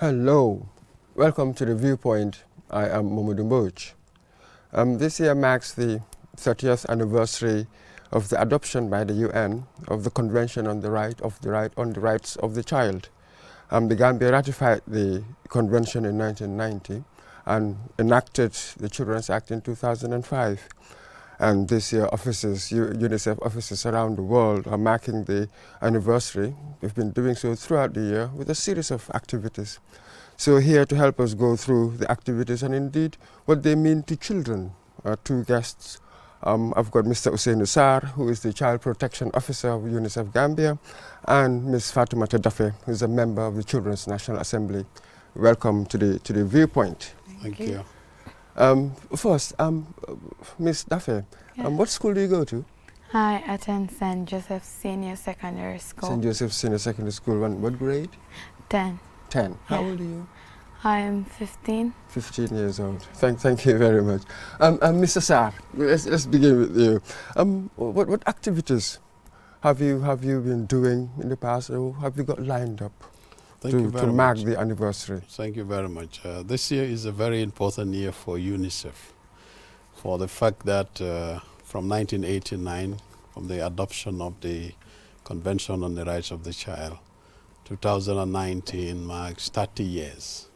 Hello, welcome to The Viewpoint. I am Mamadou Mbodj. This year marks the 30th anniversary of the adoption by the UN of the Convention on the Rights of the Child. The Gambia ratified the convention in 1990 and enacted the Children's Act in 2005. And this year, UNICEF offices around the world are marking the anniversary. We've been doing so throughout the year with a series of activities. So here to help us go through the activities and indeed what they mean to children are two guests. I've got Mr. Ousseynou Sarr, who is the Child Protection Officer of UNICEF Gambia, and Ms. Fatoumata Daffé, who is a member of the Children's National Assembly. Welcome to the Viewpoint. Thank you. First, Ms. Daffé, what school do you go to? I attend St. Joseph Senior Secondary School. St. Joseph Senior Secondary School. What grade? 10. 10. How Yeah. old are you? I am 15. 15 years old. Thank you very much. Mr. Sarr, let's begin with you. What activities have you been doing in the past, or have you got lined up to mark the anniversary? Thank you very much. This year is a very important year for UNICEF, for the fact that from 1989, from the adoption of the Convention on the Rights of the Child, 2019 marks 30 years.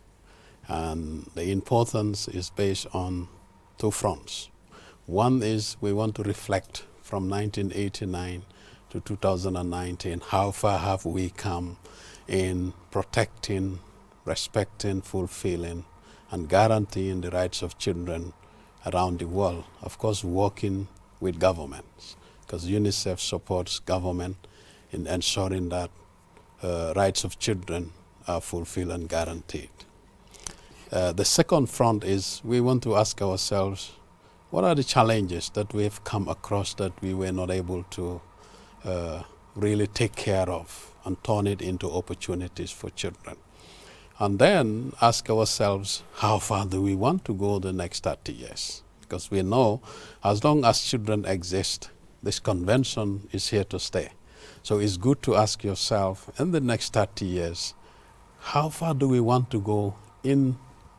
And the importance is based on two fronts. One is we want to reflect from 1989 to 2019, how far have we come in protecting, respecting, fulfilling, and guaranteeing the rights of children around the world. Of course, working with governments, because UNICEF supports government in ensuring that rights of children are fulfilled and guaranteed. The second front is we want to ask ourselves, what are the challenges that we have come across that we were not able to really take care of and turn it into opportunities for children? And then ask ourselves, how far do we want to go the next 30 years? Because we know as long as children exist, this convention is here to stay. So it's good to ask yourself, in the next 30 years, how far do we want to go in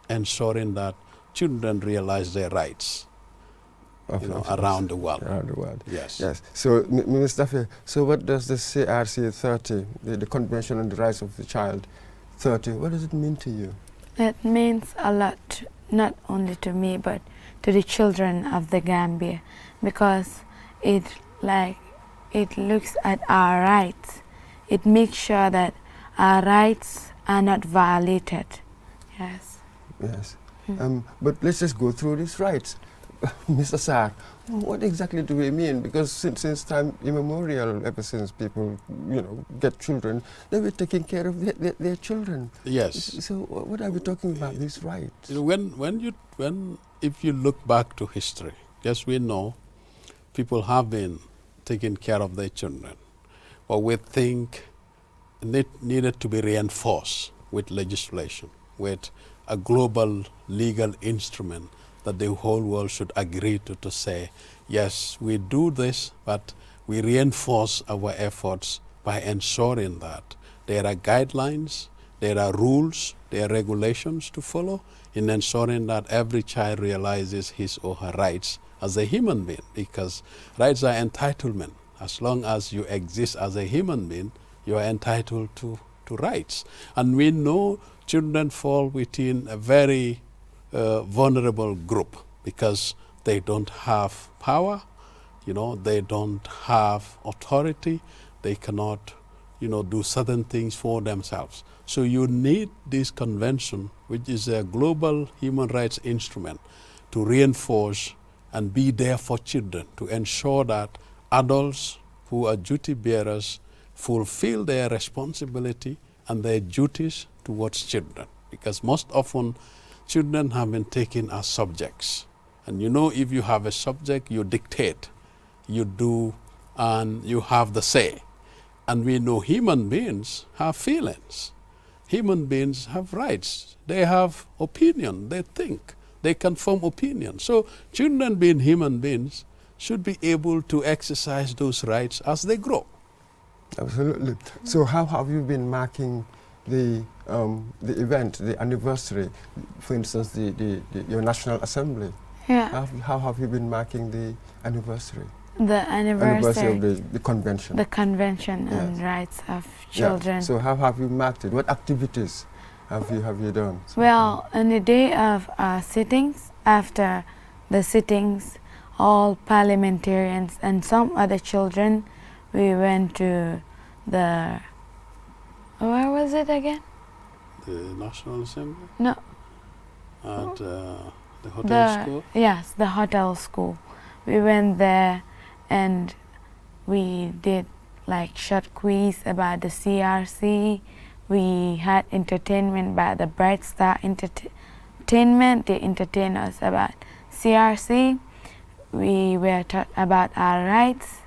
ensuring that children realize their rights around the world? Around the world. Yes. Yes. So, Ms. Daffé, so what does the CRC 30, the Convention on the Rights of the Child 30, what does it mean to you? It means a lot, not only to me, but to the children of the Gambia, because it looks at our rights. It makes sure that our rights are not violated. Yes. Yes. But let's just go through these rights. Mr. Sarr, what exactly do we mean? Because since time immemorial, ever since people, get children, they were taking care of their children. Yes. So what are we talking about, these rights? If you look back to history, yes, we know people have been taking care of their children, but we think it needed to be reinforced with legislation, with a global legal instrument that the whole world should agree to say, yes, we do this, but we reinforce our efforts by ensuring that there are guidelines, there are rules, there are regulations to follow in ensuring that every child realizes his or her rights as a human being, because rights are entitlement. As long as you exist as a human being, you are entitled to rights. And we know children fall within a very vulnerable group because they don't have power, they don't have authority, they cannot, do certain things for themselves. So you need this convention, which is a global human rights instrument, to reinforce and be there for children, to ensure that adults who are duty bearers fulfill their responsibility and their duties towards children. Because most often, children have been taken as subjects. And if you have a subject, you dictate, you do, and you have the say. And we know human beings have feelings. Human beings have rights. They have opinion. They think. They can form opinion. So children, being human beings, should be able to exercise those rights as they grow. Absolutely. So how have you been marking the event, the anniversary, for instance, your National Assembly. Yeah. How have you been marking the anniversary? The anniversary of the convention. The convention Yes. and rights of children. Yeah. So how have you marked it? What activities have you done? Well, on the day of our sittings, after the sittings, all parliamentarians and some other children, we went to the, where was it again? The National Assembly? No. At the hotel school? Yes, the hotel school. We went there and we did like short quiz about the CRC. We had entertainment by the Bright Star Entertainment. They entertained us about CRC. We were taught about our rights.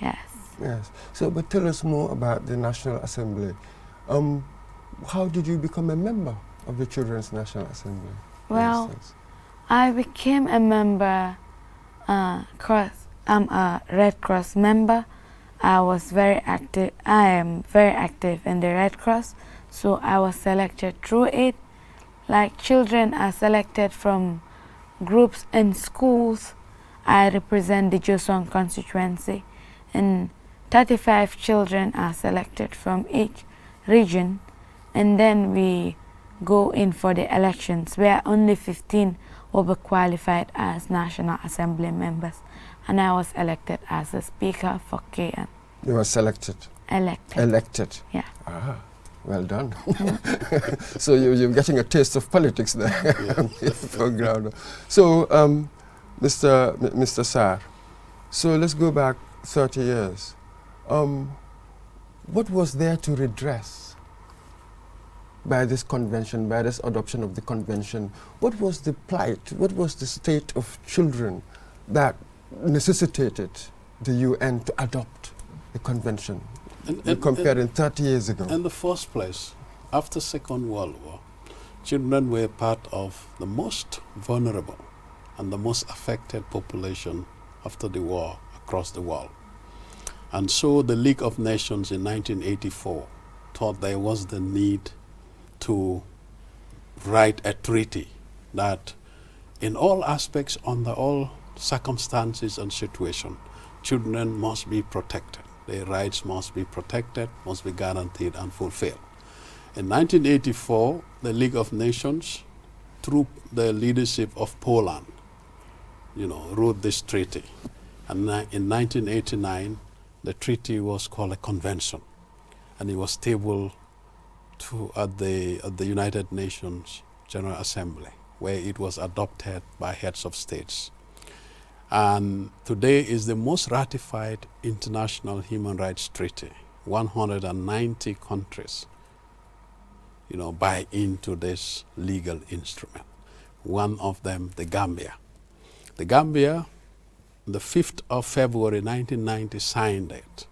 Yes. Yes. So, but tell us more about the National Assembly. How did you become a member of the Children's National Assembly? Well, I became a member. I'm a Red Cross member. I was very active. I am very active in the Red Cross, so I was selected through it. Like children are selected from groups in schools. I represent the Joseon constituency, and 35 children are selected from each region, and then we go in for the elections where only 15 will be qualified as National Assembly members, and I was elected as a speaker for KN. You were selected? Elected. Elected? Yeah. Ah, well done. So you're getting a taste of politics there. Yeah. So, Mr. Sarr, so let's go back 30 years. What was there to redress by this convention, by this adoption of the convention? What was the plight, what was the state of children that necessitated the UN to adopt the convention, comparing 30 years ago? In the first place, after Second World War, children were part of the most vulnerable and the most affected population after the war across the world. And so the League of Nations in 1984 thought there was the need to write a treaty that in all aspects, under all circumstances and situations, children must be protected. Their rights must be protected, must be guaranteed and fulfilled. In 1984, the League of Nations, through the leadership of Poland, wrote this treaty. And in 1989, the treaty was called a convention, and it was tabled at the United Nations General Assembly, where it was adopted by heads of states. And today is the most ratified international human rights treaty. 190 countries, buy into this legal instrument. One of them, the Gambia. The Gambia, the 5th of February 1990, signed it.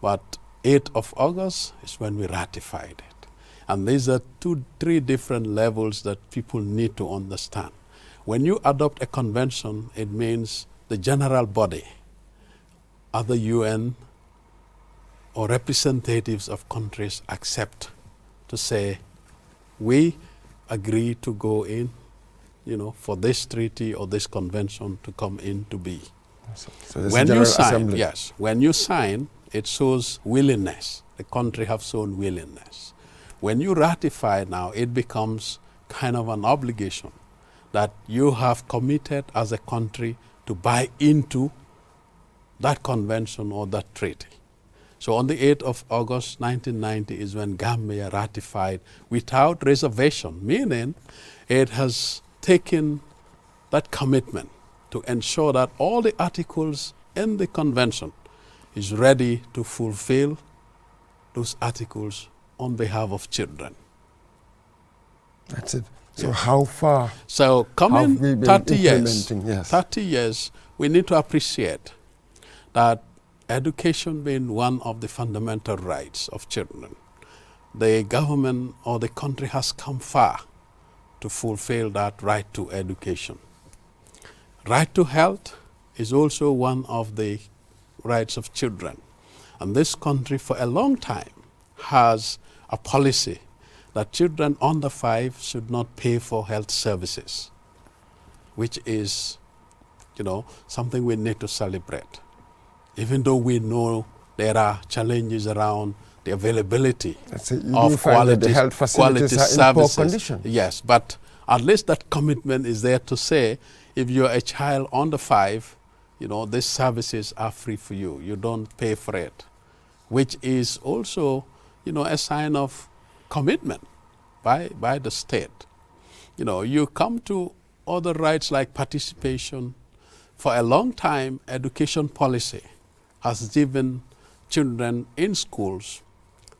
But 8th of August is when we ratified it. And these are 3 different levels that people need to understand. When you adopt a convention, it means the general body, other UN or representatives of countries accept to say, we agree to go in, for this treaty or this convention to come into be. So this when General you sign, Assembly. yes, when you sign, it shows willingness. The country have shown willingness. When you ratify now, it becomes kind of an obligation that you have committed as a country to buy into that convention or that treaty. So on the 8th of August 1990 is when Gambia ratified without reservation, meaning it has taken that commitment to ensure that all the articles in the convention is ready to fulfill those articles on behalf of children. That's it. So how far? So coming 30 years, yes. 30 years, we need to appreciate that education being one of the fundamental rights of children, the government or the country has come far to fulfill that right to education. Right to health is also one of the rights of children. And this country for a long time has a policy that children under 5 should not pay for health services, which is, something we need to celebrate. Even though we know there are challenges around the availability of quality, the health facilities are in poor condition. Yes, but at least that commitment is there to say, if you're a child under 5, these services are free for you. You don't pay for it, which is also, a sign of commitment by the state. You come to other rights like participation. For a long time, education policy has given children in schools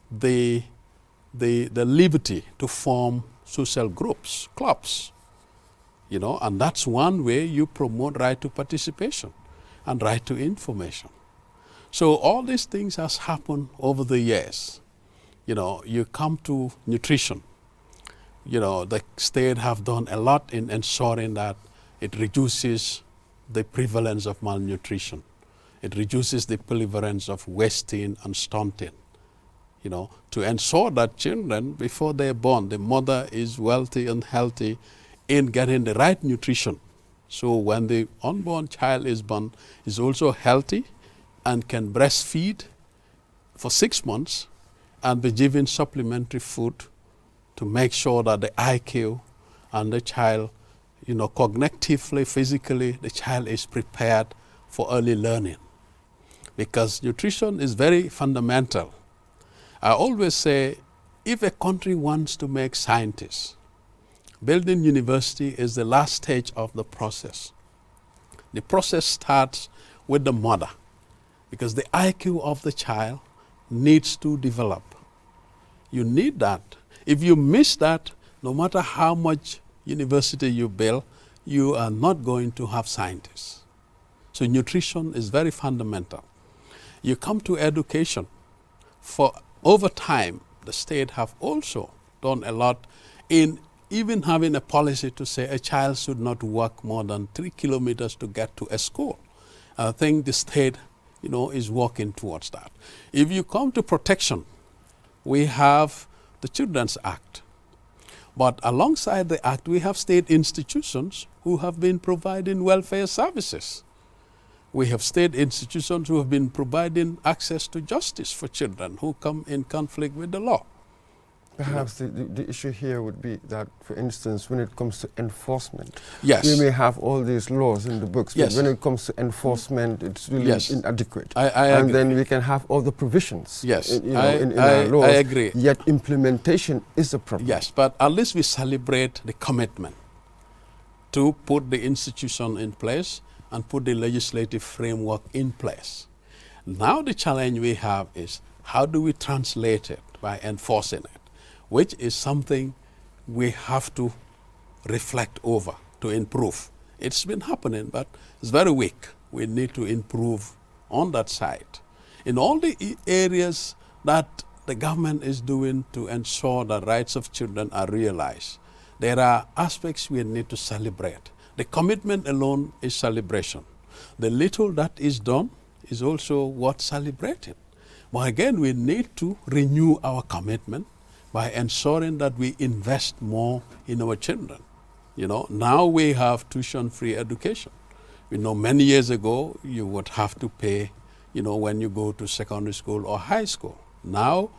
the liberty to form social groups, clubs, and that's one way you promote right to participation and right to information. So all these things has happened over the years. You come to nutrition. The state have done a lot in ensuring that it reduces the prevalence of malnutrition. It reduces the prevalence of wasting and stunting. To ensure that children, before they're born, the mother is wealthy and healthy in getting the right nutrition. So when the unborn child is born, is also healthy and can breastfeed for 6 months and be given supplementary food to make sure that the IQ and the child, cognitively, physically, the child is prepared for early learning. Because nutrition is very fundamental. I always say, if a country wants to make scientists, building university is the last stage of the process. The process starts with the mother, because the IQ of the child needs to develop. You need that. If you miss that, no matter how much university you build, you are not going to have scientists. So nutrition is very fundamental. You come to education. Over time, the state have also done a lot in even having a policy to say a child should not walk more than 3 kilometers to get to a school. I think the state, is working towards that. If you come to protection, we have the Children's Act. But alongside the Act, we have state institutions who have been providing welfare services. We have state institutions who have been providing access to justice for children who come in conflict with the law. Perhaps the issue here would be that, for instance, when it comes to enforcement, yes, we may have all these laws in the books, yes, but when it comes to enforcement, it's really yes, inadequate. I and agree. Then we can have all the provisions yes, in our laws, I agree. Yet implementation is a problem. Yes, but at least we celebrate the commitment to put the institution in place and put the legislative framework in place. Now the challenge we have is, how do we translate it by enforcing it? Which is something we have to reflect over to improve. It's been happening, but it's very weak. We need to improve on that side. In all the areas that the government is doing to ensure the rights of children are realized, there are aspects we need to celebrate. The commitment alone is celebration. The little that is done is also worth celebrating. But again, we need to renew our commitment by ensuring that we invest more in our children. Now we have tuition-free education. Many years ago, you would have to pay, when you go to secondary school or high school. Now,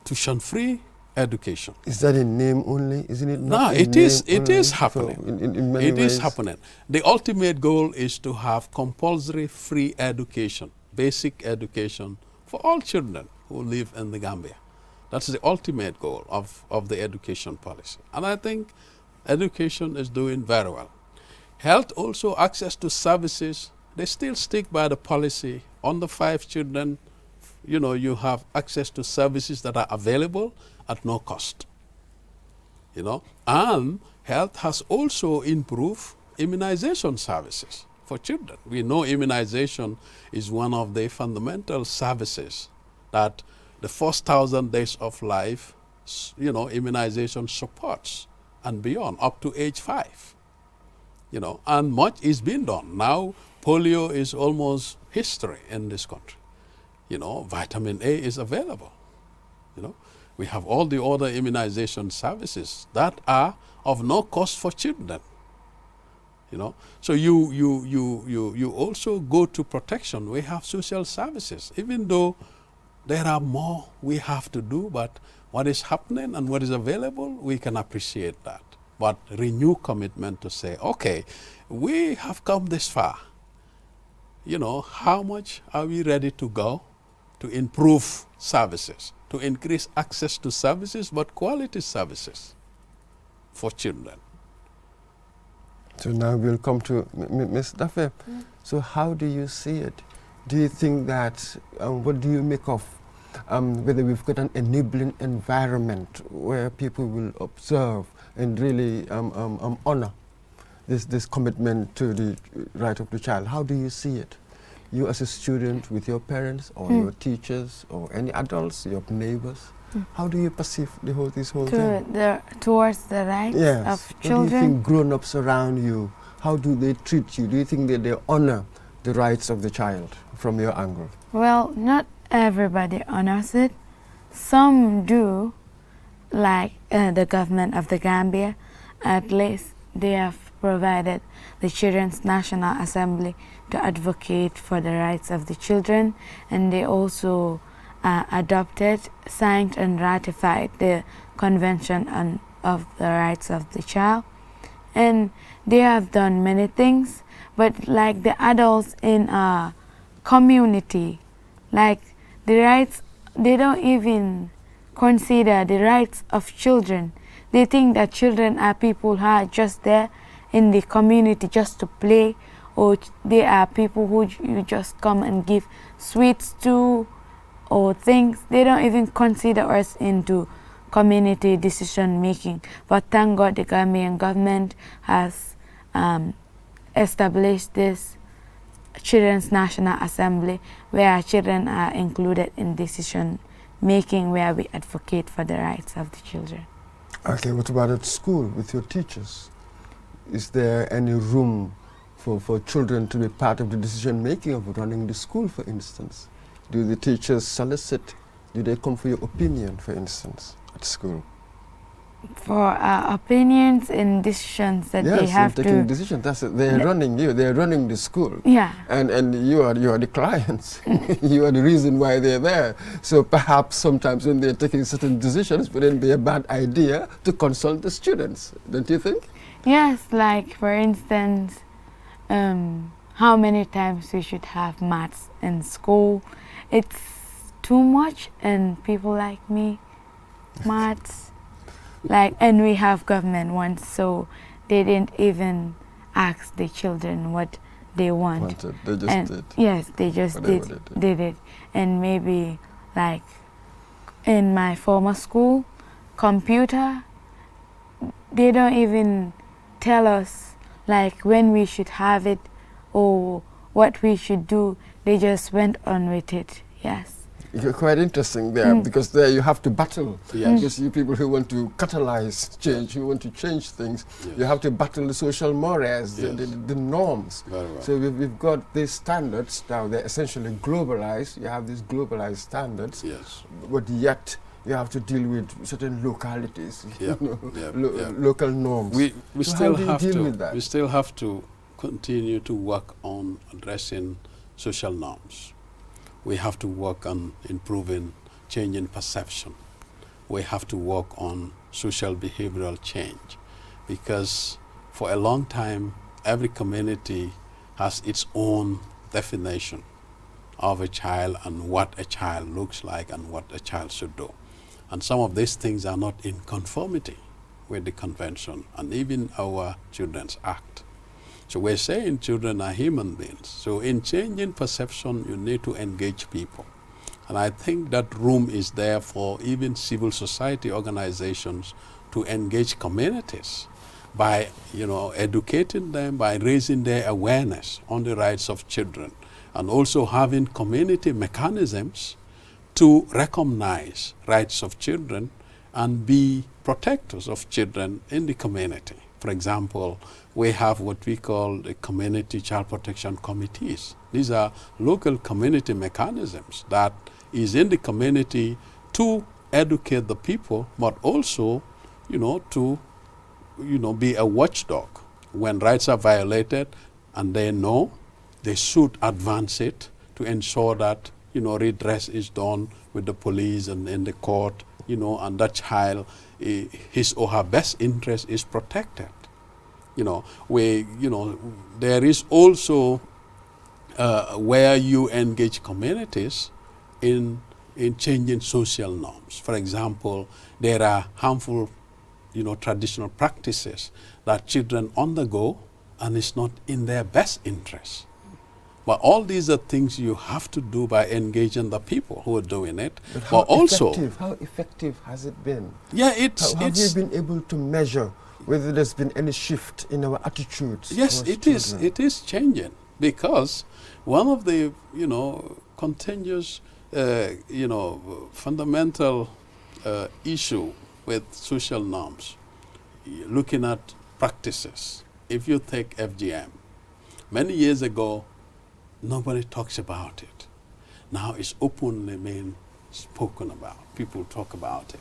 tuition-free education. Is that in name only? Isn't it No, not? it is happening. So in many it ways. is happening. The ultimate goal is to have compulsory free education, basic education for all children who live in the Gambia. That's the ultimate goal of the education policy. And I think education is doing very well. Health also, access to services, they still stick by the policy. Under 5 children, you have access to services that are available at no cost. And health has also improved immunization services for children. We know immunization is one of the fundamental services that the first 1,000 days of life, immunization supports and beyond, up to age 5. And much is being done. Now, polio is almost history in this country. Vitamin A is available. We have all the other immunization services that are of no cost for children. So you also go to protection. We have social services, even though there are more we have to do, but what is happening and what is available, we can appreciate that. But renew commitment to say, okay, we have come this far. How much are we ready to go to improve services, to increase access to services, but quality services for children? So now we'll come to Ms. Dafe. So how do you see it? Do you think that, what do you make of whether we've got an enabling environment where people will observe and really honor this commitment to the right of the child? How do you see it? You as a student with your parents or your teachers or any adults, your neighbors, how do you perceive this whole thing? Towards the rights of children? What do you think grown-ups around you, how do they treat you? Do you think that they honor the rights of the child from your angle? Well, not everybody honors it. Some do, like the government of the Gambia. At least they have provided the Children's National Assembly to advocate for the rights of the children, and they also adopted, signed and ratified the Convention of the Rights of the Child. And they have done many things, but like the adults in a community, like the rights, they don't even consider the rights of children. They think that children are people who are just there in the community just to play, or they are people who you just come and give sweets to or things. They don't even consider us into community decision making. But thank God the Gambian government has established this Children's National Assembly where children are included in decision making, where we advocate for the rights of the children. Okay, what about at school with your teachers? Is there any room for children to be part of the decision making of running the school, for instance? Do the teachers solicit? Do they come for your opinion, for instance, at school? For opinions and decisions that they have to... Yes, taking decisions. That's it. They're running you. They're running the school. Yeah. And you are the clients. You are the reason why they're there. So perhaps sometimes when they're taking certain decisions, it wouldn't be a bad idea to consult the students, don't you think? Yes, like for instance, how many times we should have maths in school. It's too much, and people like me, maths, and we have government ones, so they didn't even ask the children what they want. They just did. Yes, they just did it. And maybe like in my former school, computer, they don't even tell us like when we should have it or what we should do. They just went on with it. Yes. You're quite interesting there, because there you have to battle. Because you people who want to catalyze change, who want to change things, you have to battle the social mores, the norms. Right. So we've got these standards now. They're essentially globalized. You have these globalized standards, but yet you have to deal with certain localities, local norms. We so still how do you have deal to. with that? We still have to continue to work on addressing social norms. We have to work on improving, changing perception. We have to work on social behavioral change, because for a long time, every community has its own definition of a child and what a child looks like and what a child should do. And some of these things are not in conformity with the convention and even our Children's Act. So we're saying children are human beings. So in changing perception, you need to engage people. And I think that room is there for even civil society organizations to engage communities by, educating them, by raising their awareness on the rights of children, and also having community mechanisms to recognize rights of children and be protectors of children in the community. For example, we have what we call the community child protection committees. These are local community mechanisms that is in the community to educate the people, but also, to, be a watchdog. When rights are violated and they know, they should advance it to ensure that, redress is done with the police and in the court, and that child, his or her best interest is protected. There is also where you engage communities in changing social norms. For example, there are harmful, traditional practices that children undergo, and it's not in their best interest. But all these are things you have to do by engaging the people who are doing it. But how effective has it been? Yeah, have you been able to measure whether there's been any shift in our attitudes? Yes, it is. It is changing, because one of the, continuous, fundamental issue with social norms, looking at practices. If you take FGM, many years ago, nobody talks about it. Now it's openly being spoken about. People talk about it.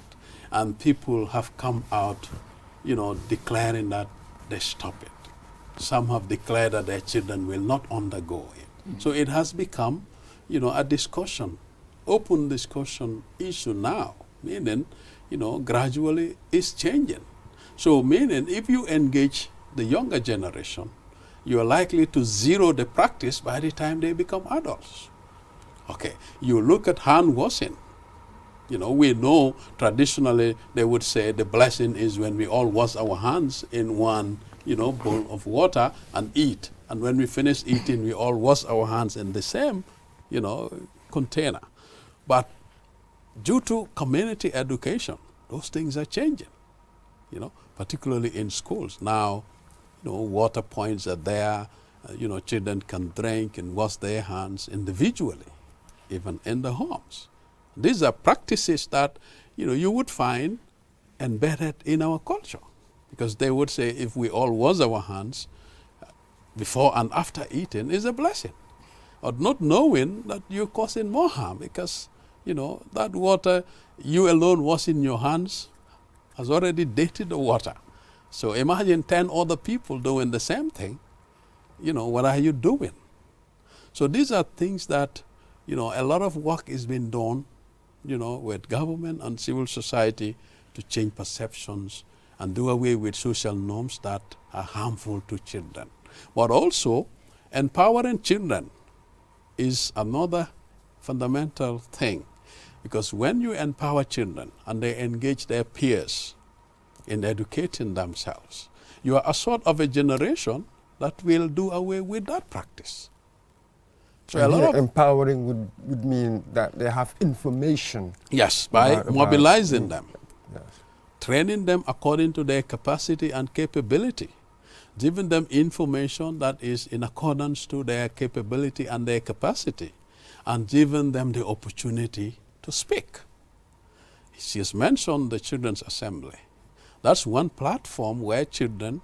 And people have come out, declaring that they stop it. Some have declared that their children will not undergo it. So it has become, a discussion, open discussion issue now, meaning, gradually it's changing. So meaning if you engage the younger generation, you are likely to zero the practice by the time they become adults. Okay, you look at hand washing. We know traditionally they would say the blessing is when we all wash our hands in one, bowl of water and eat. And when we finish eating, we all wash our hands in the same, container. But due to community education, those things are changing, particularly in schools. Now, water points are there, children can drink and wash their hands individually, even in the homes. These are practices that, you would find embedded in our culture, because they would say if we all wash our hands before and after eating is a blessing. Or not knowing that you're causing more harm, because, that water, you alone washing your hands has already dated the water. So imagine 10 other people doing the same thing. What are you doing? So these are things that, a lot of work is being done, with government and civil society to change perceptions and do away with social norms that are harmful to children. But also, empowering children is another fundamental thing. Because when you empower children and they engage their peers in educating themselves, you are a sort of a generation that will do away with that practice. So a lot of empowering would mean that they have information. Yes, by mobilizing them, Yes. training them according to their capacity and capability, giving them information that is in accordance to their capability and their capacity, and giving them the opportunity to speak. She has mentioned the Children's Assembly. That's one platform where children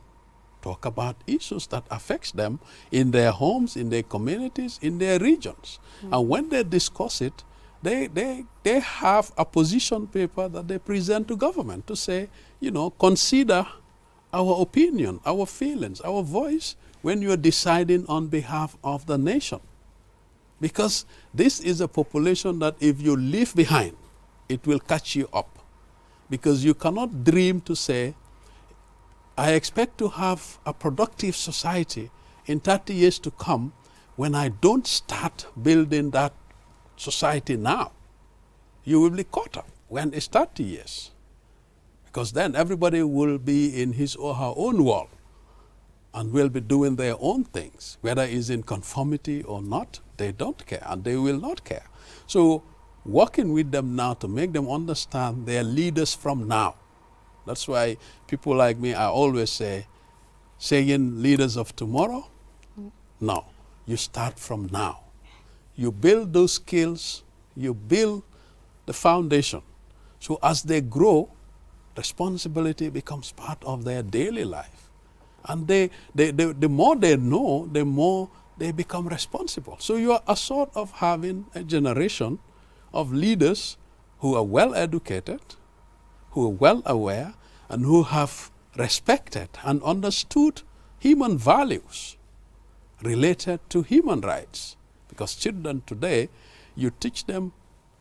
talk about issues that affects them in their homes, in their communities, in their regions. And when they discuss it, they have a position paper that they present to government to say, consider our opinion, our feelings, our voice when you're deciding on behalf of the nation. Because this is a population that if you leave behind, it will catch you up. Because you cannot dream to say, I expect to have a productive society in 30 years to come when I don't start building that society now. You will be caught up when it's 30 years. Because then everybody will be in his or her own world and will be doing their own things. Whether it's in conformity or not, they don't care and they will not care. So working with them now to make them understand they are leaders from now. That's why people like me, I always say, saying leaders of tomorrow? No, you start from now. You build those skills, you build the foundation. So as they grow, responsibility becomes part of their daily life. And the more they know, the more they become responsible. So you are a sort of having a generation of leaders who are well educated, who are well aware, and who have respected and understood human values related to human rights. Because children today, you teach them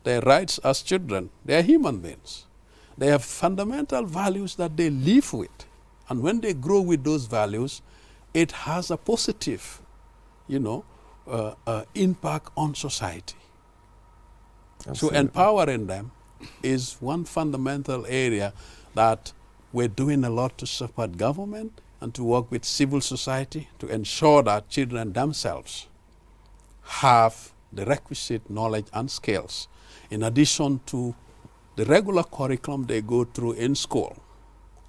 their rights as children. They are human beings. They have fundamental values that they live with. And when they grow with those values, it has a positive, impact on society. Absolutely. So empowering them is one fundamental area that we're doing a lot to support government and to work with civil society to ensure that children themselves have the requisite knowledge and skills in addition to the regular curriculum they go through in school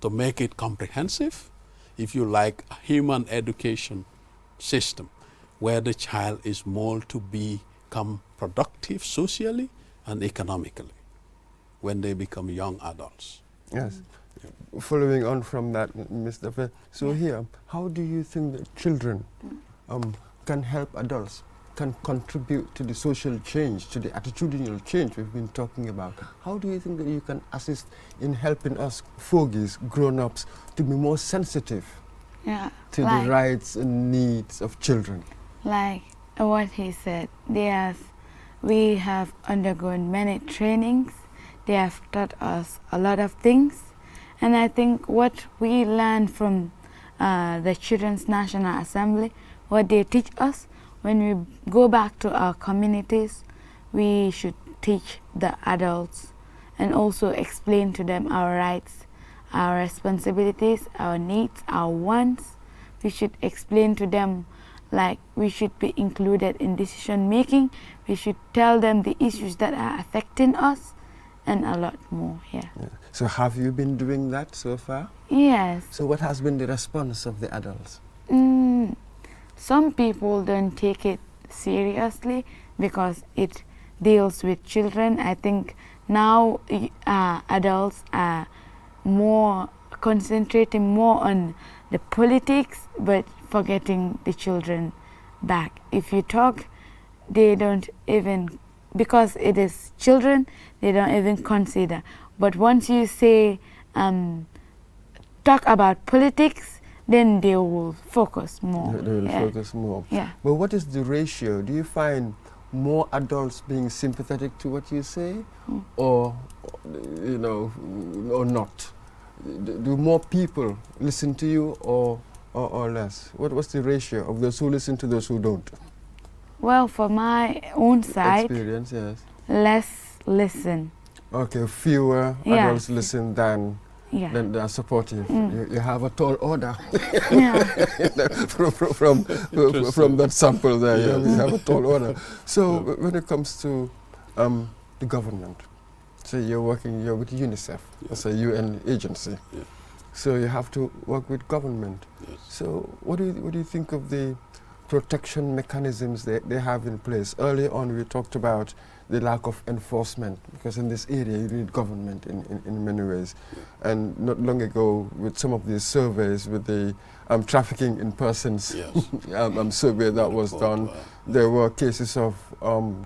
to make it comprehensive, if you like, a human education system where the child is molded to become productive socially and economically when they become young adults. Yes. Following on from that, Mr. Fe, so here, how do you think that children can help adults, can contribute to the social change, to the attitudinal change we've been talking about? How do you think that you can assist in helping us fogies, grown-ups, to be more sensitive to the rights and needs of children? Like what he said, we have undergone many trainings. They have taught us a lot of things. And I think what we learn from the Children's National Assembly, what they teach us, when we go back to our communities, we should teach the adults and also explain to them our rights, our responsibilities, our needs, our wants. We should explain to them, like, we should be included in decision making. We should tell them the issues that are affecting us and a lot more. Yeah. So have you been doing that so far? Yes. So what has been the response of the adults? Some people don't take it seriously because it deals with children. I think now adults are more concentrating more on the politics but forgetting the children back. If you talk, they don't even, because it is children, they don't even consider. But once you say, talk about politics, then they will focus more. They will focus more. Yeah. But what is the ratio? Do you find more adults being sympathetic to what you say, or or not? Do more people listen to you, or less? What's the ratio of those who listen to those who don't? Well, for my own side, experience, yes. Less listen. Okay, fewer adults listen than they are supportive. You have a tall order from that sample there. Yes. You have a tall order. So when it comes to the government, so you're with UNICEF, it's a UN agency. Yeah. So you have to work with government. Yes. So what do you think of the protection mechanisms they have in place? Early on we talked about the lack of enforcement, because in this area you need government in many ways. Yeah. And not long ago, with some of these surveys, with the trafficking in persons survey that was done, there were cases of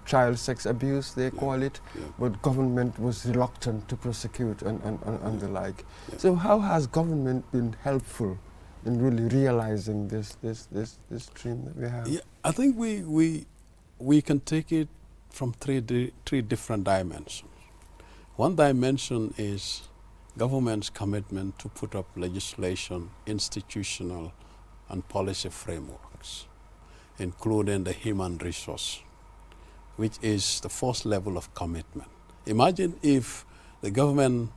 child sex abuse, they call it, but government was reluctant to prosecute and the like. Yeah. So how has government been helpful in really realizing this dream that we have? Yeah, I think we can take it from three different dimensions. One dimension is government's commitment to put up legislation, institutional and policy frameworks, including the human resource, which is the first level of commitment. Imagine if the government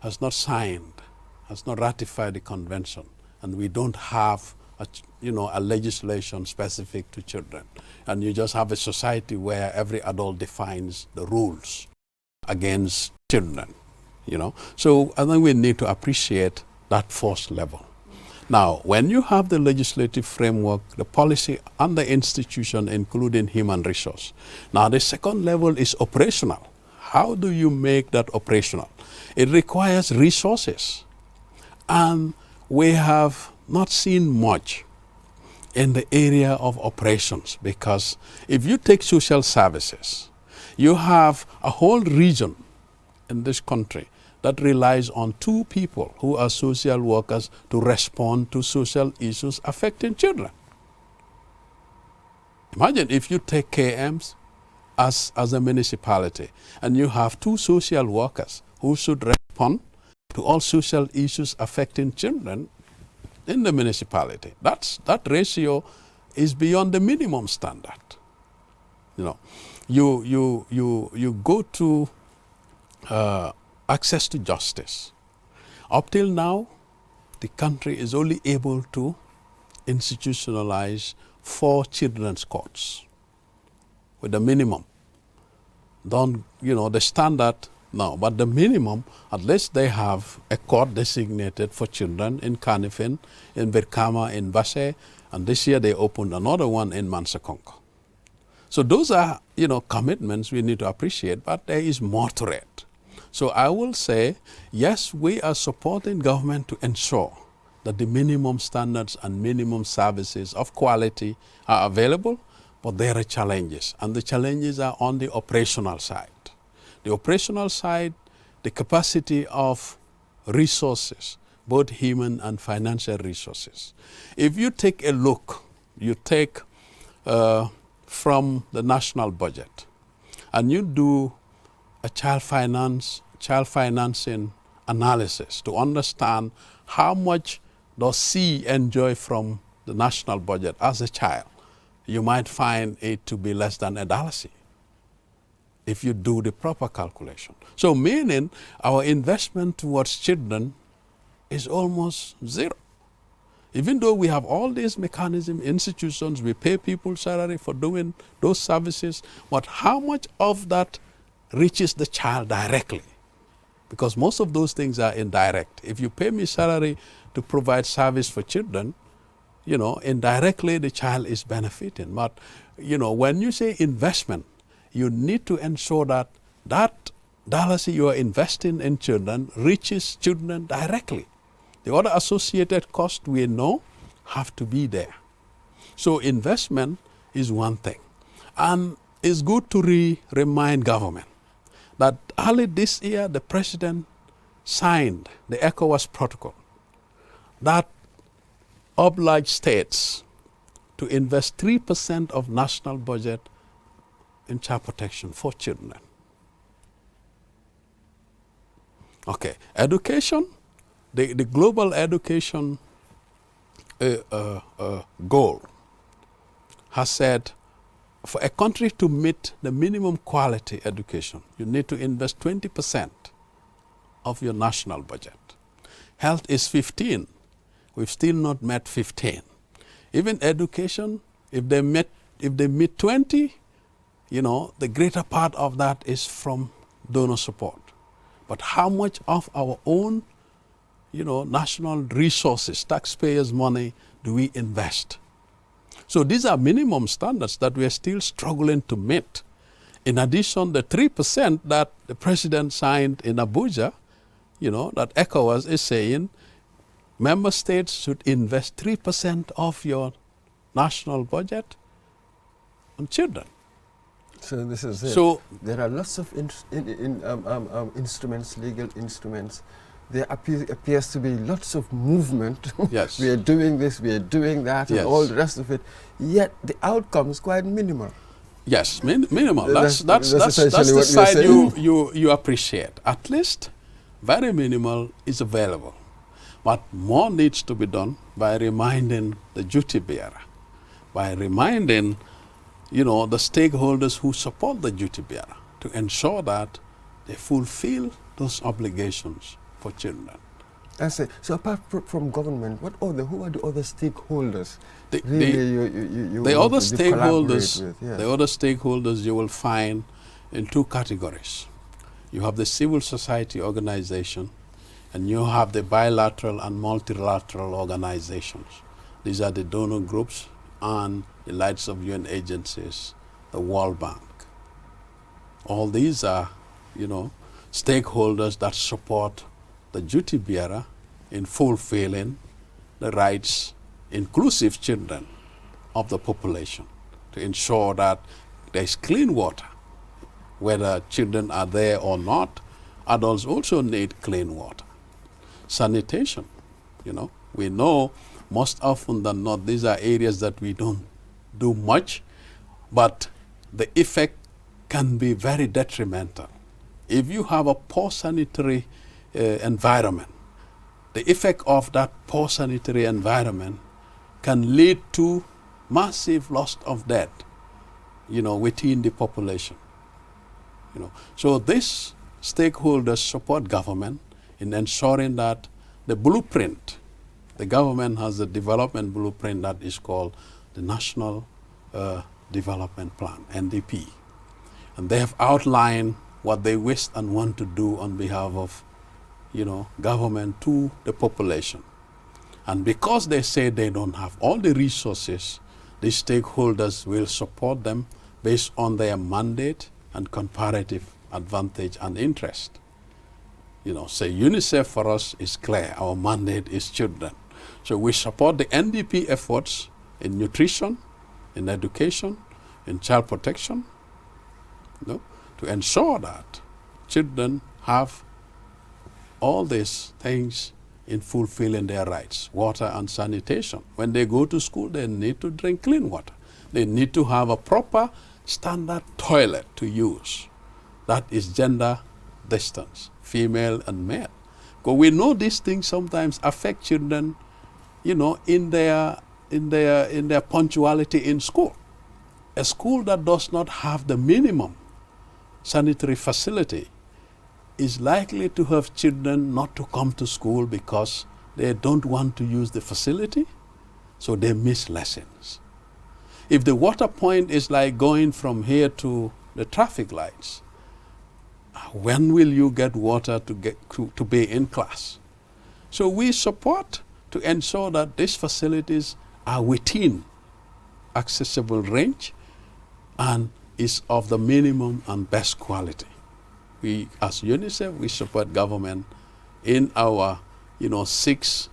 has not signed, has not ratified the convention, and we don't have a legislation specific to children, and you just have a society where every adult defines the rules against children, So I think we need to appreciate that first level. Now, when you have the legislative framework, the policy and the institution, including human resource, now the second level is operational. How do you make that operational? It requires resources, and we have not seen much in the area of operations, because if you take social services, you have a whole region in this country that relies on 2 people who are social workers to respond to social issues affecting children. Imagine if you take KMs as a municipality and you have 2 social workers who should respond to all social issues affecting children in the municipality. That ratio is beyond the minimum standard. You know, you go to access to justice. Up till now, the country is only able to institutionalize 4 children's courts with the minimum. The standard, no, but the minimum, at least they have a court designated for children in Kanifing, in Birkama, in Basse, and this year they opened another one in Mansakonko. So those are, commitments we need to appreciate, but there is more to it. So I will say, yes, we are supporting government to ensure that the minimum standards and minimum services of quality are available, but there are challenges, and the challenges are on the operational side. The operational side, the capacity of resources, both human and financial resources. If you take a look, from the national budget, and you do a child financing analysis to understand how much does C enjoy from the national budget as a child, you might find it to be less than $1 if you do the proper calculation. So meaning our investment towards children is almost zero. Even though we have all these mechanisms, institutions, we pay people salary for doing those services, but how much of that reaches the child directly? Because most of those things are indirect. If you pay me salary to provide service for children, indirectly the child is benefiting. But, when you say investment, you need to ensure that dollars you are investing in children reaches children directly. The other associated costs we know have to be there. So investment is one thing. And it's good to remind government that early this year the president signed the ECOWAS protocol that obliged states to invest 3% of national budget in child protection for children. Okay, education, the global education goal has said for a country to meet the minimum quality education, you need to invest 20% of your national budget. Health is 15. We've still not met 15. Even education, if they meet 20, the greater part of that is from donor support. But how much of our own, national resources, taxpayers' money, do we invest? So these are minimum standards that we are still struggling to meet. In addition, the 3% that the president signed in Abuja, that ECOWAS is saying member states should invest 3% of your national budget on children. So this is it. So there are lots of instruments, legal instruments. There appears to be lots of movement. Yes. We are doing this, we are doing that, yes, and all the rest of it. Yet the outcome is quite minimal. Yes, minimal. That's the what side you appreciate. At least very minimal is available. But more needs to be done by reminding the duty bearer, by reminding the stakeholders who support the duty bearer to ensure that they fulfill those obligations for children. I say, so apart from government, who are the other stakeholders? The other stakeholders you will find in 2 categories. You have the civil society organization, and you have the bilateral and multilateral organizations. These are the donor groups and the likes of UN agencies, the World Bank. All these are, stakeholders that support the duty bearer in fulfilling the rights, inclusive children, of the population, to ensure that there is clean water, whether children are there or not, adults also need clean water. Sanitation, we know most often than not these are areas that we don't do much, but the effect can be very detrimental. If you have a poor sanitary environment, the effect of that poor sanitary environment can lead to massive loss of death, within the population. So these stakeholders support government in ensuring that the blueprint, the government has a development blueprint that is called the National Development Plan, NDP. And they have outlined what they wish and want to do on behalf of, government to the population. And because they say they don't have all the resources, the stakeholders will support them based on their mandate and comparative advantage and interest. Say UNICEF for us is clear, our mandate is children. So we support the NDP efforts in nutrition, in education, in child protection, to ensure that children have all these things in fulfilling their rights, water and sanitation. When they go to school, they need to drink clean water. They need to have a proper standard toilet to use. That is gender distance, female and male. Because we know these things sometimes affect children, in their punctuality in school. A school that does not have the minimum sanitary facility is likely to have children not to come to school because they don't want to use the facility, so they miss lessons. If the water point is like going from here to the traffic lights, when will you get water to be in class? So we support to ensure that these facilities are within accessible range and is of the minimum and best quality. We, as UNICEF, we support government in our, 6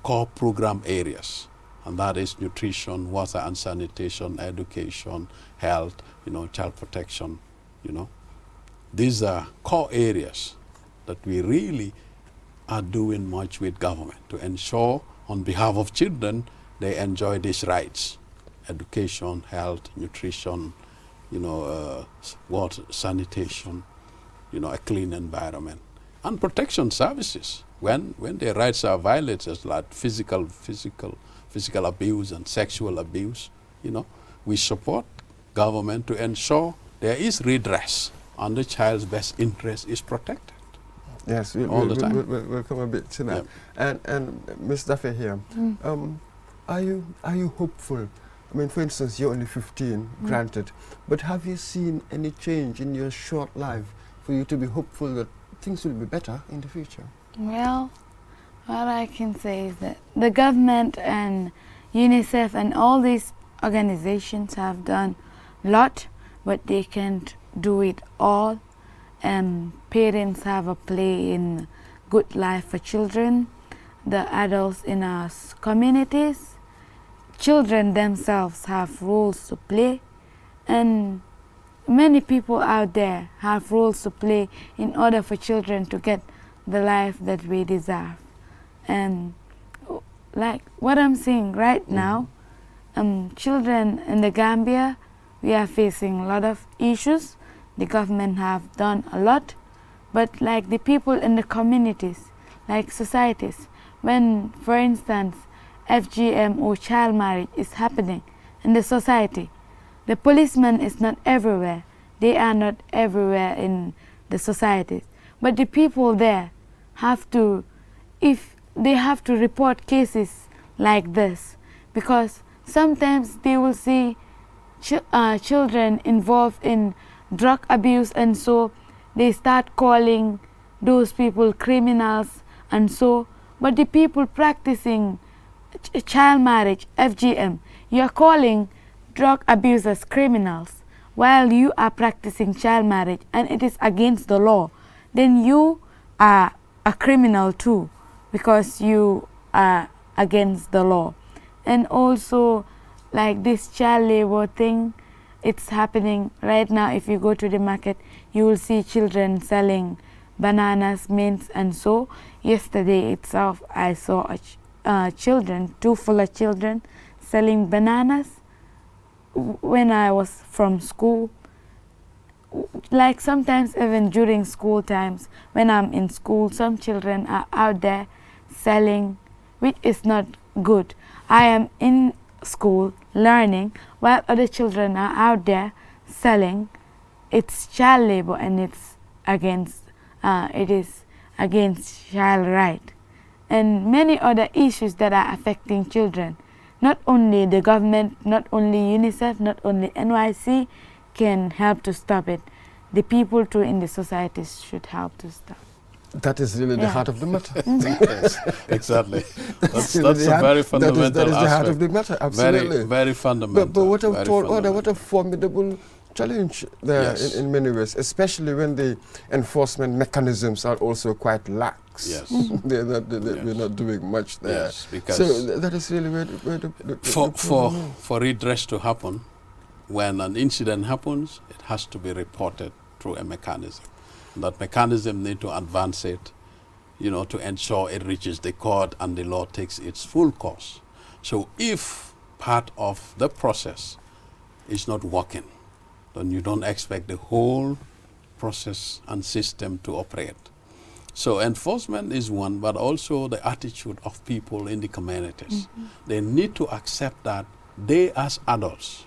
core program areas, and that is nutrition, water and sanitation, education, health, child protection, These are core areas that we really are doing much with government to ensure on behalf of children they enjoy these rights: education, health, nutrition, water, sanitation, a clean environment, and protection services. When their rights are violated, like physical abuse and sexual abuse, we support government to ensure there is redress and the child's best interest is protected. Yes, all the time. We'll come a bit to that. Yeah. And Ms. Duffy here, are you hopeful? I mean, for instance, you're only 15, granted, but have you seen any change in your short life for you to be hopeful that things will be better in the future? Well, what I can say is that the government and UNICEF and all these organizations have done a lot, but they can't do it all. Parents have a play in good life for children, the adults in our communities. Children themselves have roles to play, and many people out there have roles to play in order for children to get the life that we deserve. And like what I'm seeing right now, children in the Gambia, we are facing a lot of issues. The government have done a lot, but like the people in the communities, like societies, when, for instance, FGM or child marriage is happening in the society, the policeman is not everywhere. They are not everywhere in the societies. But the people there have to, if they have to report cases like this, because sometimes they will see children involved in drug abuse, and so they start calling those people criminals and so. But the people practicing child marriage, FGM, you are calling drug abusers criminals while you are practicing child marriage and it is against the law, then you are a criminal too, because you are against the law. And also, like this child labor thing, it's happening right now. If you go to the market, you will see children selling bananas, mints, and so yesterday itself I saw children, two fuller children selling bananas when I was from school. Like sometimes even during school times, when I'm in school, some children are out there selling, which is not good. I am in school learning while other children are out there selling. It's child labor and it's against it is against child right and many other issues that are affecting children. Not only the government, not only UNICEF, not only NYC can help to stop it. The people too in the societies should help to stop. That is really the heart of the matter. Yes, exactly. That's a very fundamental aspect. That is the heart of the matter, absolutely. Very, very fundamental. But what I've told Order, what a formidable challenge there Yes. in many ways, especially when the enforcement mechanisms are also quite lax. Yes. They're we're not doing much there. Yes, because so that is really where the for redress to happen, when an incident happens, it has to be reported through a mechanism. That mechanism need to advance it, to ensure it reaches the court and the law takes its full course. So if part of the process is not working, then you don't expect the whole process and system to operate. So enforcement is one, but also the attitude of people in the communities. Mm-hmm. They need to accept that they as adults,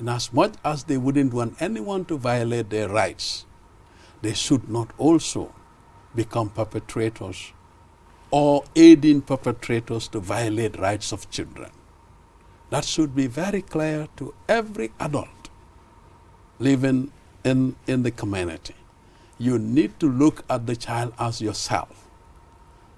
in as much as they wouldn't want anyone to violate their rights, they should not also become perpetrators or aiding perpetrators to violate rights of children. That should be very clear to every adult living in the community. You need to look at the child as yourself.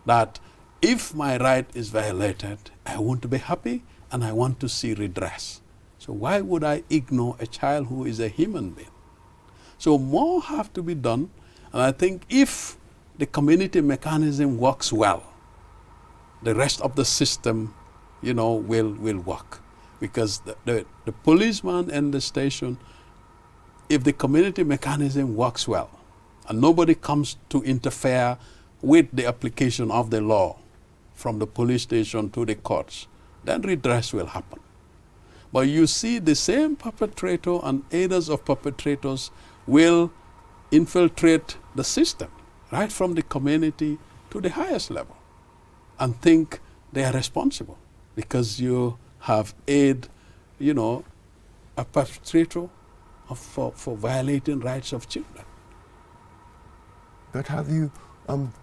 That if my right is violated, I want to be happy and I want to see redress. So why would I ignore a child who is a human being? So more have to be done, and I think if the community mechanism works well, the rest of the system, will work. Because the policeman in the station, if the community mechanism works well, and nobody comes to interfere with the application of the law from the police station to the courts, then redress will happen. But you see the same perpetrator and aiders of perpetrators will infiltrate the system, right from the community to the highest level, and think they are responsible because you have aid, a perpetrator for violating rights of children. But have you,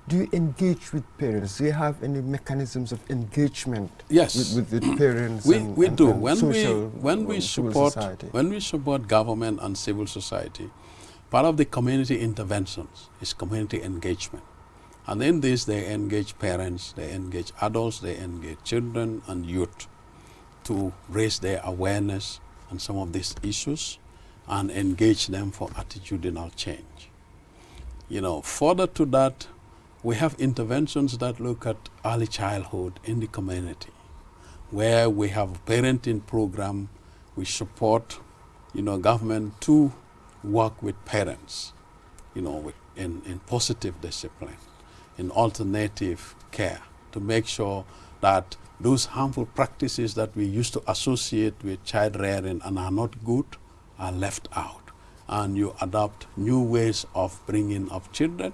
do you engage with parents? Do you have any mechanisms of engagement? Yes, with the parents? We do. And When we support government and civil society, part of the community interventions is community engagement. And in this, they engage parents, they engage adults, they engage children and youth to raise their awareness on some of these issues and engage them for attitudinal change. Further to that, we have interventions that look at early childhood in the community, where we have a parenting program. We support, government to work with parents, in positive discipline, in alternative care, to make sure that those harmful practices that we used to associate with child rearing and are not good are left out. And you adopt new ways of bringing up children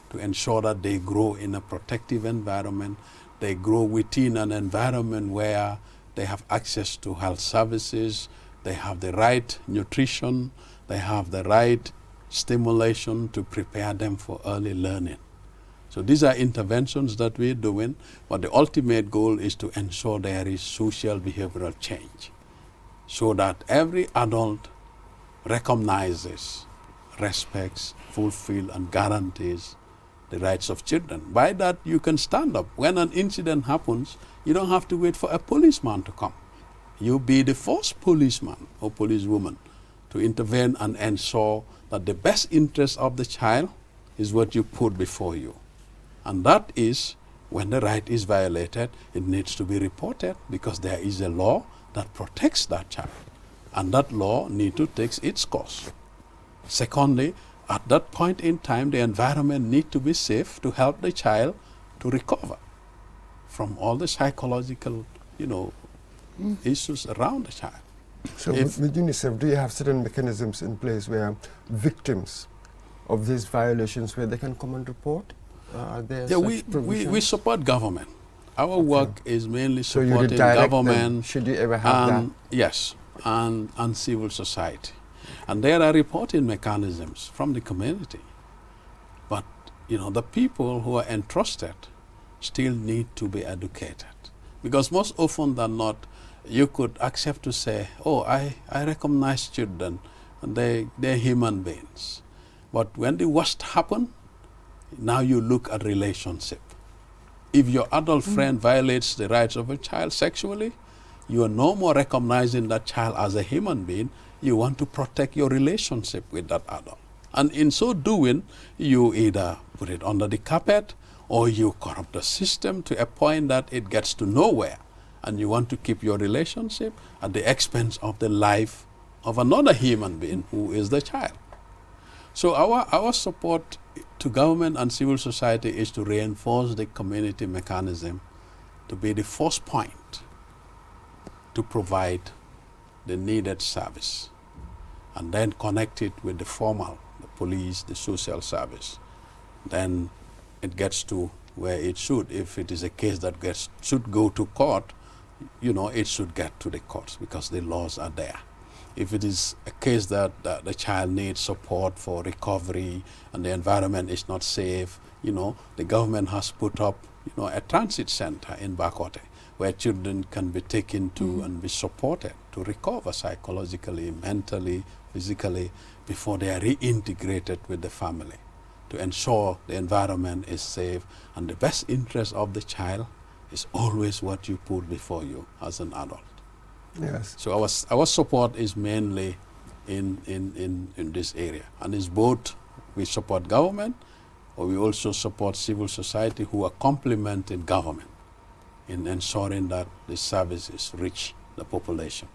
to ensure that they grow in a protective environment. They grow within an environment where they have access to health services, they have the right nutrition, they have the right stimulation to prepare them for early learning. So these are interventions that we're doing, but the ultimate goal is to ensure there is social behavioral change so that every adult recognizes, respects, fulfills, and guarantees the rights of children. By that, you can stand up. When an incident happens, you don't have to wait for a policeman to come. You be the first policeman or policewoman to intervene and ensure that the best interest of the child is what you put before you. And that is, when the right is violated, it needs to be reported because there is a law that protects that child. And that law needs to take its course. Secondly, at that point in time, the environment need to be safe to help the child to recover from all the psychological, issues around the child. So with UNICEF, do you have certain mechanisms in place where victims of these violations, where they can come and report? Are there such we provisions? support government. Our work is mainly So you supporting direct them, government. should you ever have that? Yes, and civil society. And there are reporting mechanisms from the community. But, the people who are entrusted still need to be educated. Because most often than not, you could accept to say, oh, I recognize children, and they're human beings. But when the worst happen, now you look at relationship. If your adult friend violates the rights of a child sexually, you are no more recognizing that child as a human being. You want to protect your relationship with that adult. And in so doing, you either put it under the carpet or you corrupt the system to a point that it gets to nowhere. And you want to keep your relationship at the expense of the life of another human being who is the child. So our support to government and civil society is to reinforce the community mechanism to be the first point to provide the needed service, and then connect it with the formal, the police, the social service. Then it gets to where it should. If it is a case that should go to court, it should get to the courts because the laws are there. If it is a case that the child needs support for recovery and the environment is not safe, the government has put up, a transit center in Bakote where children can be taken to and be supported to recover psychologically, mentally, physically, before they are reintegrated with the family, to ensure the environment is safe. And the best interest of the child is always what you put before you as an adult. Yes. So our support is mainly in this area, and it's both we support government, or we also support civil society who are complementing government in ensuring that the services reach the population.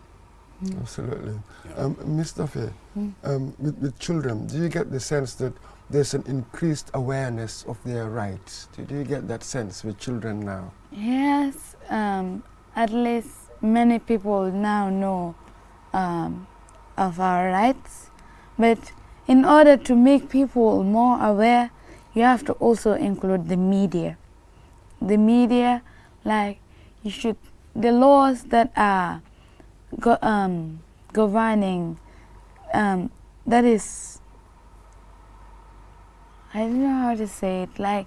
Absolutely. Yeah. Ms. Duffy, with children, do you get the sense that there's an increased awareness of their rights? Do you get that sense with children now? Yes, at least many people now know of our rights, but in order to make people more aware, you have to also include the media. The media, the laws that are governing, that is, I don't know how to say it, like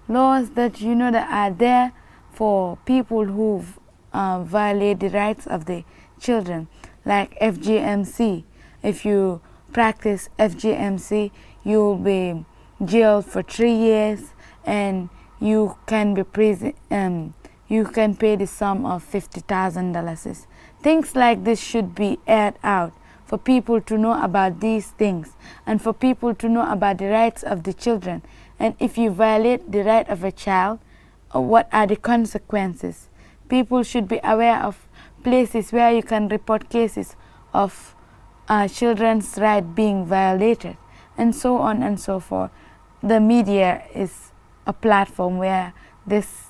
laws that that are there for people who violate the rights of the children, like FGMC. If you practice FGMC, you will be jailed for 3 years, and you can be you can pay the sum of $50,000. Things like this should be aired out for people to know about these things, and for people to know about the rights of the children. And if you violate the right of a child, what are the consequences? People should be aware of places where you can report cases of children's rights being violated, and so on and so forth. The media is a platform where this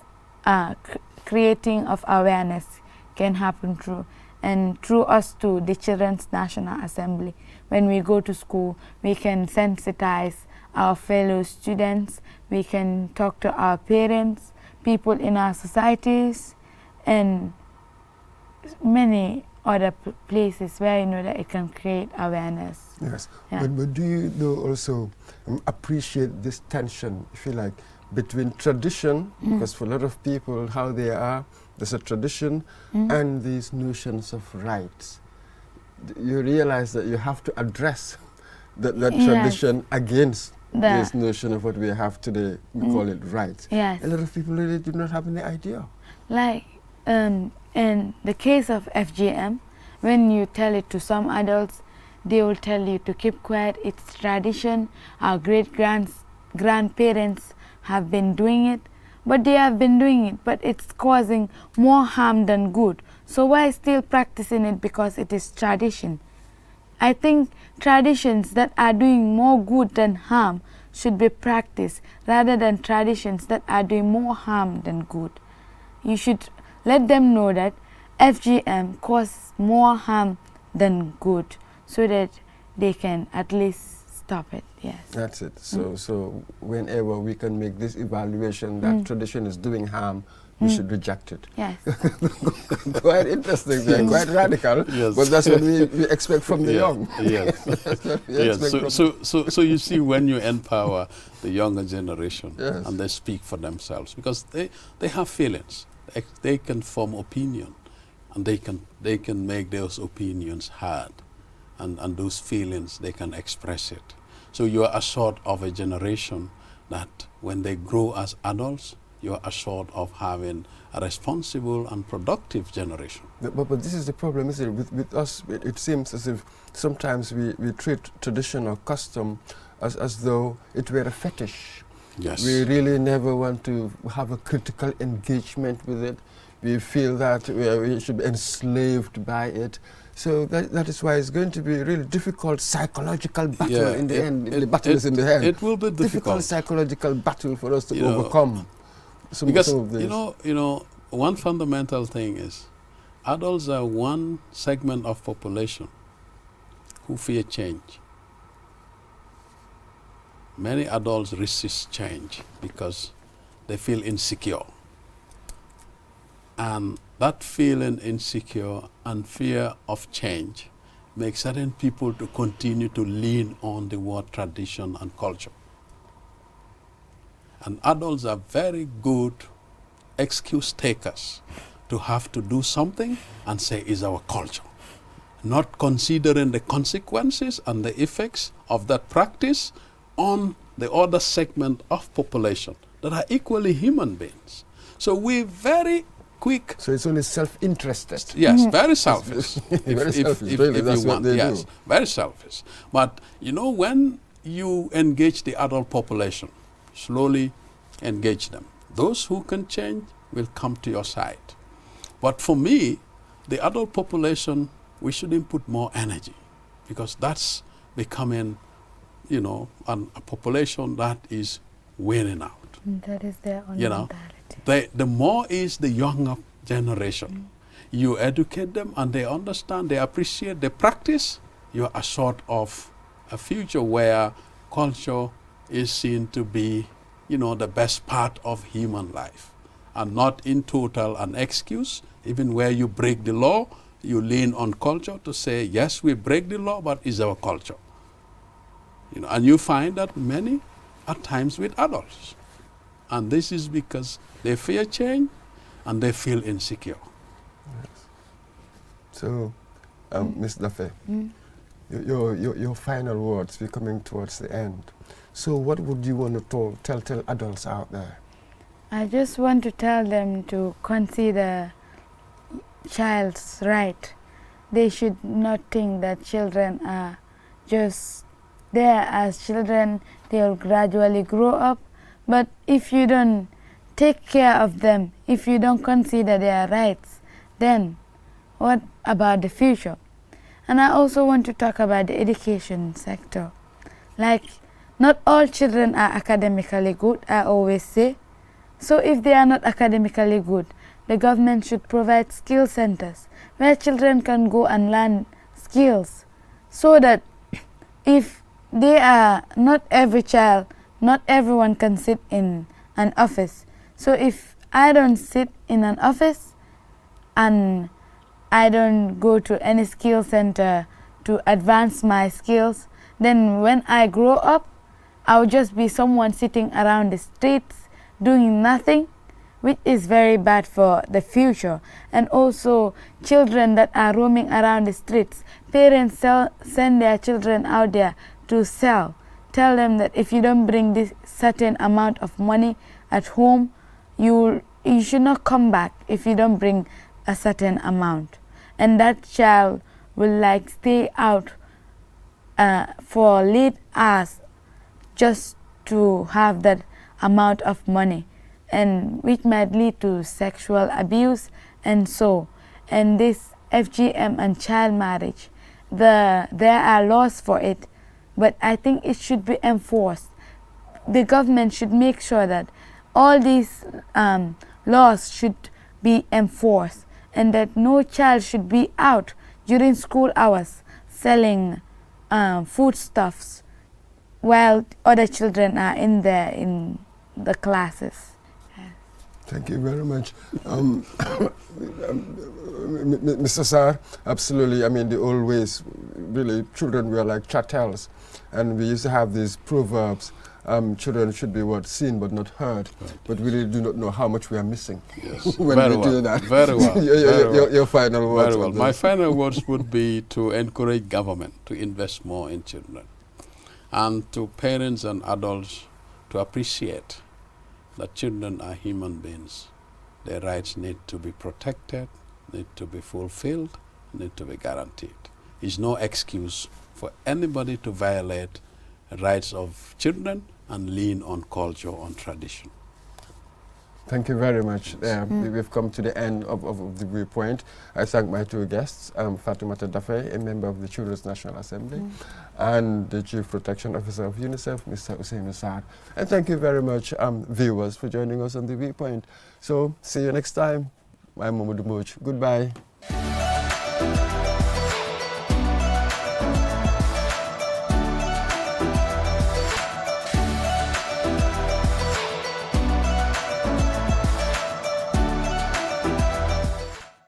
creating of awareness can happen through, and through us too, the Children's National Assembly. When we go to school, we can sensitize our fellow students, we can talk to our parents, people in our societies, and many other places where that it can create awareness. Yes, Yeah. but do you also appreciate this tension, if you like, between tradition, because for a lot of people, how they are, there's a tradition, and these notions of rights. You realize that you have to address that Yes. tradition against this notion of what we have today. We call it rights. Yes. A lot of people really do not have any idea. Like in the case of FGM, when you tell it to some adults, they will tell you to keep quiet, it's tradition, our grandparents have been doing it, but they have been doing it, but it's causing more harm than good. So why still practicing it because it is tradition? I think traditions that are doing more good than harm should be practiced rather than traditions that are doing more harm than good. You should let them know that FGM causes more harm than good so that they can at least stop it. Yes. That's it. So whenever we can make this evaluation that tradition is doing harm, we should reject it. Yes. Quite interesting, quite radical, Yes. but that's what we expect from the young. Yes. That's what we Yes. expect So you see, when you empower the younger generation, Yes. and they speak for themselves, because they have feelings, they can form opinion, and they can make those opinions heard, and those feelings they can express it. So you are a sort of a generation that when they grow as adults, you are a sort of having a responsible and productive generation. But this is the problem, isn't it? With us, it seems as if sometimes we treat tradition or custom as though it were a fetish. Yes. We really never want to have a critical engagement with it. We feel that we should be enslaved by it. So that is why it's going to be a really difficult psychological battle in the end. The battle is in the hand. It will be difficult psychological battle for us to You know, overcome. because some of this. you know one fundamental thing is adults are one segment of population who fear change. Many adults resist change because they feel insecure, and that feeling insecure and fear of change makes certain people to continue to lean on the word tradition and culture. And adults are very good excuse takers to have to do something and say is our culture, not considering the consequences and the effects of that practice on the other segment of population that are equally human beings. So we're very quick. So it's only self-interested. Yes, very selfish. Very selfish, really, that's what they yes, do. very selfish. But you know, when you engage the adult population, slowly engage them. Those who can change will come to your side. But for me, the adult population, we should input more energy, because that's becoming, you know, a population that is wearing out. That is their own You know, mentality. the more is the younger generation. You educate them and they understand, they appreciate, they practice. You're a sort of a future where culture is seen to be, you know, the best part of human life, and not in total an excuse. Even where you break the law, you lean on culture to say, yes, we break the law, but it's our culture. You know, and you find that many at times with adults. And this is because they fear change and they feel insecure. So, Ms. Daffé, your final words, we're coming towards the end. So what would you want to tell adults out there? I just want to tell them to consider child's right. They should not think that children are just there as children. They'll gradually grow up. But if you don't take care of them, if you don't consider their rights, then what about the future? And I also want to talk about the education sector. Like, not all children are academically good, I always say. So if they are not academically good, the government should provide skill centers where children can go and learn skills, so that if they are not every child, not everyone can sit in an office. So if I don't sit in an office and I don't go to any skill center to advance my skills, then when I grow up, I'll just be someone sitting around the streets doing nothing, which is very bad for the future. And also children that are roaming around the streets, parents send their children out there to sell. Tell them that if you don't bring this certain amount of money at home, you should not come back if you don't bring a certain amount. And that child will like stay out for late hours just to have that amount of money, and which might lead to sexual abuse and so. And this FGM and child marriage there are laws for it, but I think it should be enforced. The government should make sure that all these laws should be enforced, and that no child should be out during school hours selling foodstuffs while other children are in there in the classes. Thank you very much. Mr. Sarr, absolutely. I mean, the old ways, really, children were like chattels. And we used to have these proverbs, children should be seen but not heard. Right. But we really do not know how much we are missing when we do that. Very well. Your final words. Very well. My final words would be to encourage government to invest more in children, and to parents and adults to appreciate that children are human beings. Their rights need to be protected, need to be fulfilled, need to be guaranteed. It's no excuse for anybody to violate the rights of children and lean on culture, on tradition. Thank you very much. We've come to the end of the viewpoint. I thank my two guests, Fatoumata Daffé, a member of the Children's National Assembly, and the Chief Protection Officer of UNICEF, Mr. Ousainou Sarr. And thank you very much, viewers, for joining us on the viewpoint. So, see you next time. I'm Mamadou Mbodj. Goodbye.